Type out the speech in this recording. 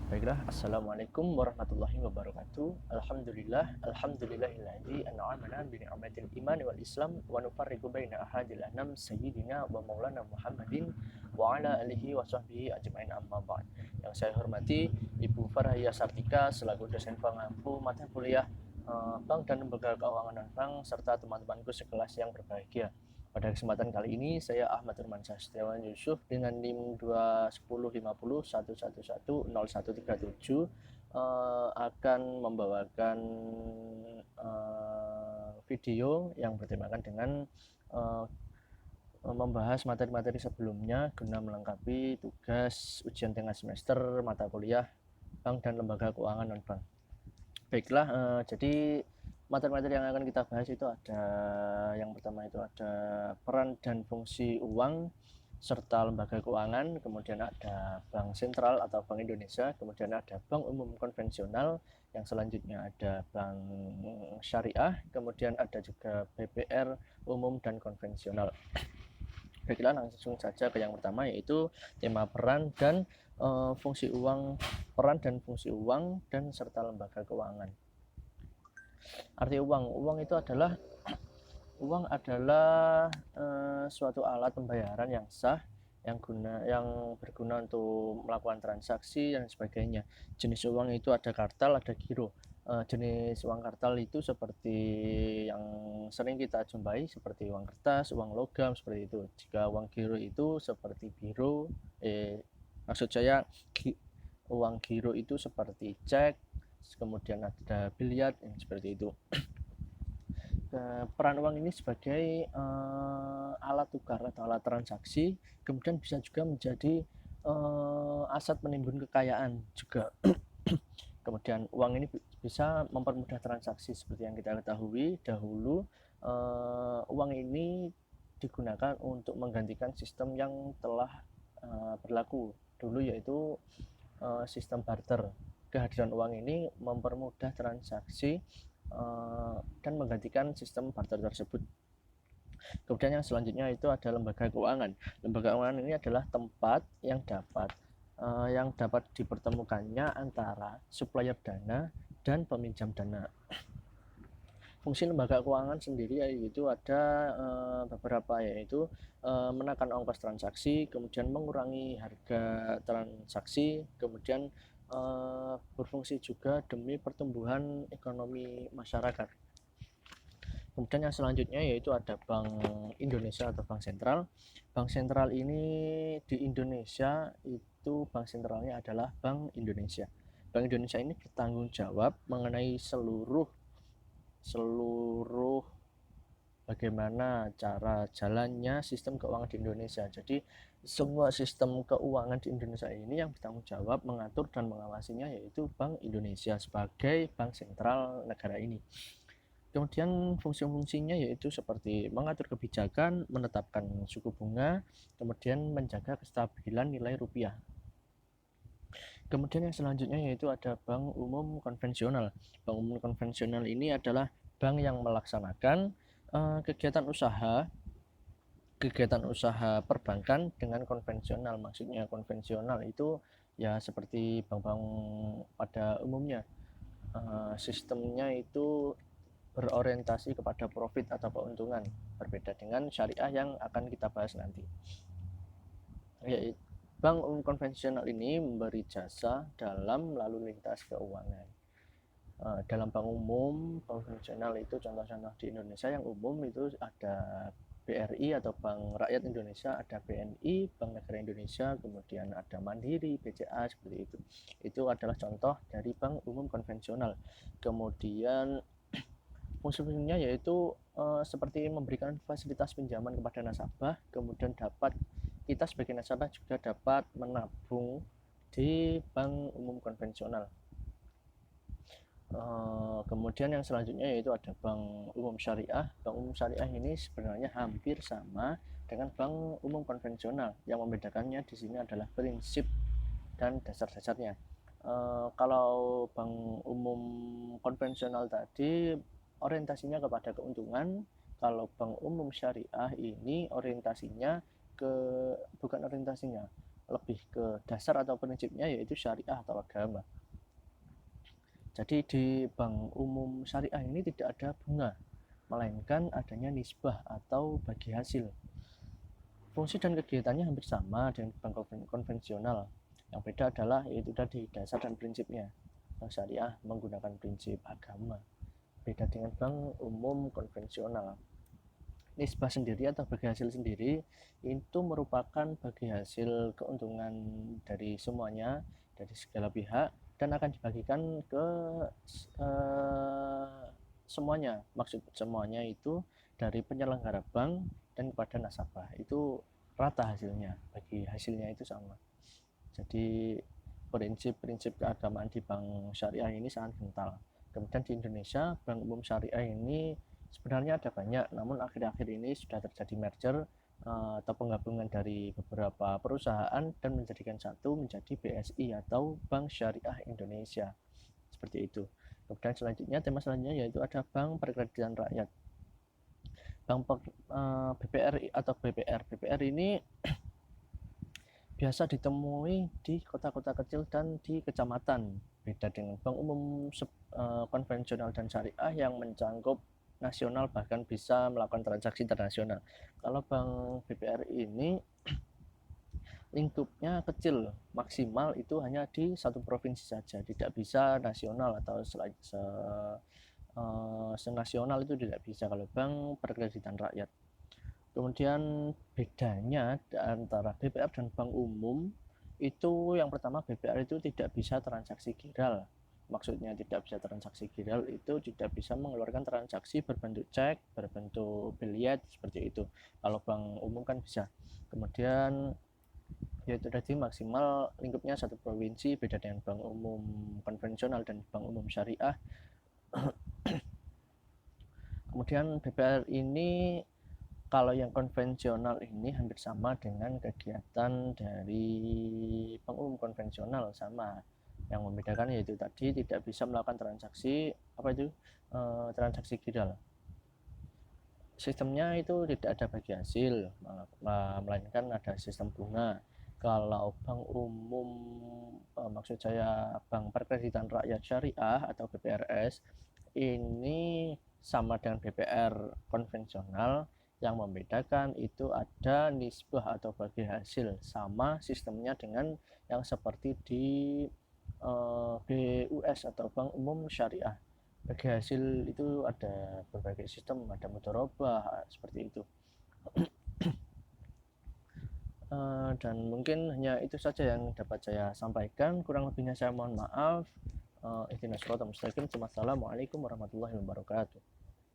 Baiklah, Assalamualaikum warahmatullahi wabarakatuh. Alhamdulillahilladzi an'amana bi ni'matil iman wal islam wa nufarriqu baina ahadil anam sayyidina wa maulana Muhammadin wa ala alihi wa sahbihi ajmain amma ba'd. Yang saya hormati Ibu Farahiyah Sartika selaku dosen pengampu mata kuliah Bank dan Lembaga Keuangan Non-Bank serta teman-temanku sekelas yang berbahagia. Pada kesempatan kali ini saya Ahmad Firman Sastiawan Yusuf dengan NIM 2105011110137 akan membawakan video yang bertemakan dengan uh, membahas materi-materi sebelumnya guna melengkapi tugas ujian tengah semester mata kuliah Bank dan Lembaga Keuangan Non-Bank. Baiklah, jadi materi-materi yang akan kita bahas itu ada yang pertama itu ada peran dan fungsi uang serta lembaga keuangan, kemudian ada bank sentral atau Bank Indonesia, kemudian ada bank umum konvensional, yang selanjutnya ada bank syariah, kemudian ada juga BPR umum dan konvensional. Baiklah, langsung saja ke yang pertama yaitu tema peran dan fungsi uang, peran dan fungsi uang dan serta lembaga keuangan. Arti uang itu adalah suatu alat pembayaran yang sah yang berguna untuk melakukan transaksi dan sebagainya. Jenis uang itu ada kartal, ada giro. Jenis uang kartal itu seperti yang sering kita jumpai seperti uang kertas, uang logam seperti itu. Jika uang giro itu seperti biro, maksud saya uang giro itu seperti cek, kemudian ada biliar seperti itu. Peran uang ini sebagai alat tukar atau alat transaksi, kemudian bisa juga menjadi aset menimbun kekayaan juga. Kemudian uang ini bisa mempermudah transaksi seperti yang kita ketahui dahulu. Uang ini digunakan untuk menggantikan sistem yang telah berlaku dulu, yaitu sistem barter. Kehadiran uang ini mempermudah transaksi dan menggantikan sistem barter tersebut. Kemudian yang selanjutnya itu ada lembaga keuangan. Lembaga keuangan ini adalah tempat yang dapat dipertemukannya antara supplier dana dan peminjam dana. Fungsi lembaga keuangan sendiri yaitu ada beberapa, yaitu menekan ongkos transaksi, kemudian mengurangi harga transaksi, kemudian berfungsi juga demi pertumbuhan ekonomi masyarakat. Kemudian yang selanjutnya yaitu ada Bank Indonesia atau Bank Sentral. Bank Sentral ini di Indonesia itu bank sentralnya adalah Bank Indonesia. Bank Indonesia ini bertanggung jawab mengenai seluruh bagaimana cara jalannya sistem keuangan di Indonesia. Jadi semua sistem keuangan di Indonesia ini yang bertanggung jawab mengatur dan mengawasinya yaitu Bank Indonesia sebagai bank sentral negara ini. Kemudian fungsi-fungsinya yaitu seperti mengatur kebijakan, menetapkan suku bunga, kemudian menjaga kestabilan nilai rupiah. Kemudian yang selanjutnya yaitu ada bank umum konvensional. Bank umum konvensional ini adalah bank yang melaksanakan kegiatan usaha perbankan dengan konvensional. Maksudnya konvensional itu ya seperti bank-bank pada umumnya. Sistemnya itu berorientasi kepada profit atau keuntungan, berbeda dengan syariah yang akan kita bahas nanti. Bank umum konvensional ini memberi jasa dalam lalu lintas keuangan. Dalam bank umum konvensional itu contoh-contoh di Indonesia yang umum itu ada BRI atau Bank Rakyat Indonesia, ada BNI, Bank Negara Indonesia, kemudian ada Mandiri, BCA, seperti itu. Itu adalah contoh dari bank umum konvensional. Kemudian fungsi-fungsinya yaitu seperti memberikan fasilitas pinjaman kepada nasabah, kemudian kita sebagai nasabah juga dapat menabung di bank umum konvensional. Kemudian yang selanjutnya yaitu ada bank umum syariah. Bank umum syariah ini sebenarnya hampir sama dengan bank umum konvensional. Yang membedakannya di sini adalah prinsip dan dasar-dasarnya. Kalau bank umum konvensional tadi orientasinya kepada keuntungan, kalau bank umum syariah ini bukan orientasinya, lebih ke dasar atau prinsipnya, yaitu syariah atau agama. Jadi di bank umum syariah ini tidak ada bunga, melainkan adanya nisbah atau bagi hasil. Fungsi dan kegiatannya hampir sama dengan bank konvensional. Yang beda adalah yaitu tadi dasar dan prinsipnya. Bank syariah menggunakan prinsip agama, beda dengan bank umum konvensional. Nisbah sendiri atau bagi hasil sendiri itu merupakan bagi hasil keuntungan dari semuanya, dari segala pihak, dan akan dibagikan ke semuanya. Maksud semuanya itu dari penyelenggara bank dan kepada nasabah, itu rata hasilnya, bagi hasilnya itu sama. Jadi prinsip-prinsip keagamaan di bank syariah ini sangat kental. Kemudian di Indonesia, bank umum syariah ini sebenarnya ada banyak, namun akhir-akhir ini sudah terjadi merger atau penggabungan dari beberapa perusahaan dan menjadikan satu menjadi BSI atau Bank Syariah Indonesia, seperti itu. Kemudian selanjutnya, tema selanjutnya yaitu ada Bank Perkreditan Rakyat. Bank BPR atau BPR ini biasa ditemui di kota-kota kecil dan di kecamatan, beda dengan bank umum konvensional dan syariah yang mencakup nasional, bahkan bisa melakukan transaksi internasional. Kalau bank BPR ini lingkupnya kecil, maksimal itu hanya di satu provinsi saja, tidak bisa nasional atau senasional, itu tidak bisa kalau Bank Perkreditan Rakyat. Kemudian bedanya antara BPR dan bank umum itu, yang pertama, BPR itu tidak bisa transaksi giral. Maksudnya tidak bisa transaksi giral itu tidak bisa mengeluarkan transaksi berbentuk cek, berbentuk biliet, seperti itu. Kalau bank umum kan bisa. Kemudian yaitu tadi maksimal lingkupnya satu provinsi, beda dengan bank umum konvensional dan bank umum syariah. Kemudian BPR ini, kalau yang konvensional ini hampir sama dengan kegiatan dari bank umum konvensional, sama. Yang membedakan yaitu tadi tidak bisa melakukan transaksi transaksi giral. Sistemnya itu tidak ada bagi hasil, melainkan ada sistem bunga. Kalau bank umum, maksud saya Bank Perkreditan Rakyat Syariah atau BPRS, ini sama dengan BPR konvensional. Yang membedakan itu ada nisbah atau bagi hasil, sama sistemnya dengan yang seperti di BUS atau Bank Umum Syariah. Bagi hasil itu ada berbagai sistem, ada mudharabah, seperti itu. Dan mungkin hanya itu saja yang dapat saya sampaikan, kurang lebihnya saya mohon maaf. Ihdinas siratal mustaqim. Wassalamualaikum warahmatullahi wabarakatuh.